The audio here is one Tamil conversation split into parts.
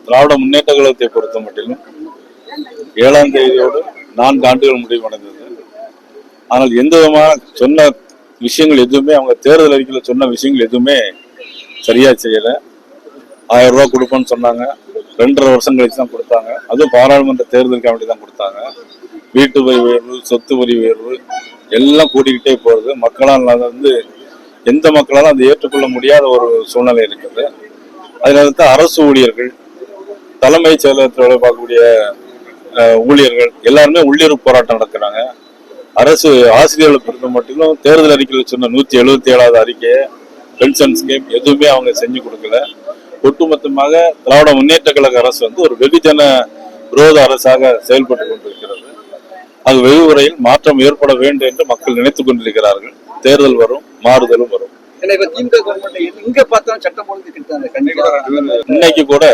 திராவிட முன்னேற்ற கழகத்தை பொறுத்த மட்டிலும் 7ஆம் தேதியோடு 4 ஆண்டுகள் முடிவடைந்தது. ஆனால் எந்த விதமான சொன்ன விஷயங்கள் எதுவுமே, அவங்க தேர்தல் அறிக்கையில் சொன்ன விஷயங்கள் எதுவுமே சரியா செய்யல. 1000 ரூபாய் கொடுப்போம்னு சொன்னாங்க, 2.5 வருஷம் கழிச்சு தான் கொடுத்தாங்க. அதுவும் பாராளுமன்ற தேர்தல் கமிட்டி தான் கொடுத்தாங்க. வீட்டு வரி உயர்வு, சொத்து வரி உயர்வு எல்லாம் கூட்டிக்கிட்டே போறது. மக்களால் வந்து எந்த மக்களாலும் அதை ஏற்றுக்கொள்ள முடியாத ஒரு சூழ்நிலை இருக்குது. அதில் வந்து அரசு ஊழியர்கள், தலைமைச் செயலகத்தில் வேலை பார்க்கக்கூடிய ஊழியர்கள் எல்லாருமே உள்ளிருப்பு போராட்டம் நடத்துறாங்க. அரசு ஆசிரியர்களை பொறுத்த மட்டும் தேர்தல் அறிக்கையில் சொன்ன 177வது அறிக்கையை, பென்ஷன் ஸ்கீம் எதுவுமே அவங்க செஞ்சு கொடுக்கல. ஒட்டுமொத்தமாக திராவிட முன்னேற்ற கழக அரசு வந்து ஒரு வெகுஜன விரோத அரசாக செயல்பட்டு கொண்டிருக்கிறது. அது வெகு விரைவில் மாற்றம் ஏற்பட வேண்டும் என்று மக்கள் நினைத்துக் கொண்டிருக்கிறார்கள். தேர்தல் வரும், மாறுதலும் வரும். இன்னைக்கு கூட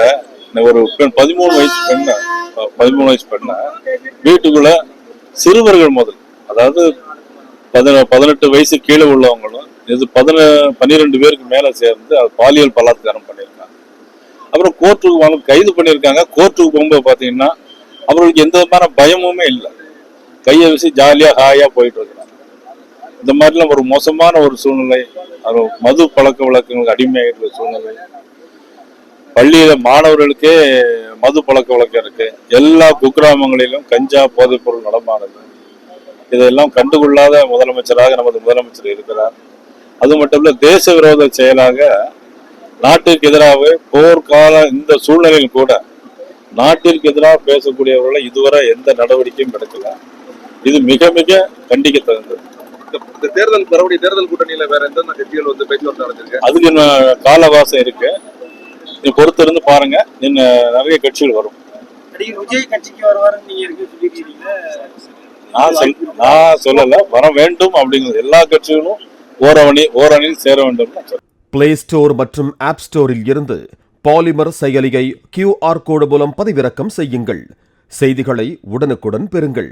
ஒரு பெண் 13 வயசு பெண்ண வீட்டுக்குள்ள சிறுவர்கள் முதல், அதாவது 18 வயசு கீழே உள்ளவங்களும் இது 12 பேருக்கு மேல சேர்ந்து பாலியல் பலாத்காரம் பண்ணியிருக்காங்க. அப்புறம் கோர்ட்டுக்கு கைது பண்ணியிருக்காங்க. கோர்ட்டுக்கு போகும்போது பாத்தீங்கன்னா அவர்களுக்கு எந்த விதமான பயமுமே இல்லை. கையை வச்சு ஜாலியா ஹாயா போயிட்டு இருக்கிறாங்க. இந்த மாதிரிலாம் ஒரு மோசமான ஒரு சூழ்நிலை, மது பழக்க வழக்கங்களுக்கு அடிமையாகிற சூழ்நிலை. பள்ளியில மாணவர்களுக்கே மது பழக்க வழக்கம் இருக்கு. எல்லா குக்கிராமங்களிலும் கஞ்சா போதைப் பொருள் நடமானது. இதெல்லாம் கண்டுகொள்ளாத முதலமைச்சராக நமது முதலமைச்சர் இருக்கிறார். அது மட்டும் இல்ல, தேச விரோத செயலாக நாட்டிற்கு எதிராக போர்க்கால இந்த சூழ்நிலையில் கூட நாட்டிற்கு எதிராக பேசக்கூடியவர்களை இதுவரை எந்த நடவடிக்கையும் எடுக்கல. இது மிக மிக கண்டிக்கத்தகுந்தது. இந்த தேர்தல் மறுபடியும் தேர்தல் கூட்டணியில வேற எந்தெந்த கட்சிகள் வந்து பேச்சுவார்த்தை நடந்திருக்கு? அதுக்கு காலவாசம் இருக்கு. நீ பொறுத்து இருந்து பாருங்க, நிறைய கட்சிகள் வரும். விஜய் கட்சிக்கு வருவாருன்னு நீங்க நான் சொல்லல, வர வேண்டும் அப்படிங்கிறது. எல்லா கட்சிகளும் ஓரணியில் சேர வேண்டும். பிளே ஸ்டோர் மற்றும் ஆப் ஸ்டோரில் இருந்து பாலிமர் செயலியை QR கோடு மூலம் பதிவிறக்கம் செய்யுங்கள். செய்திகளை உடனுக்குடன் பெறுங்கள்.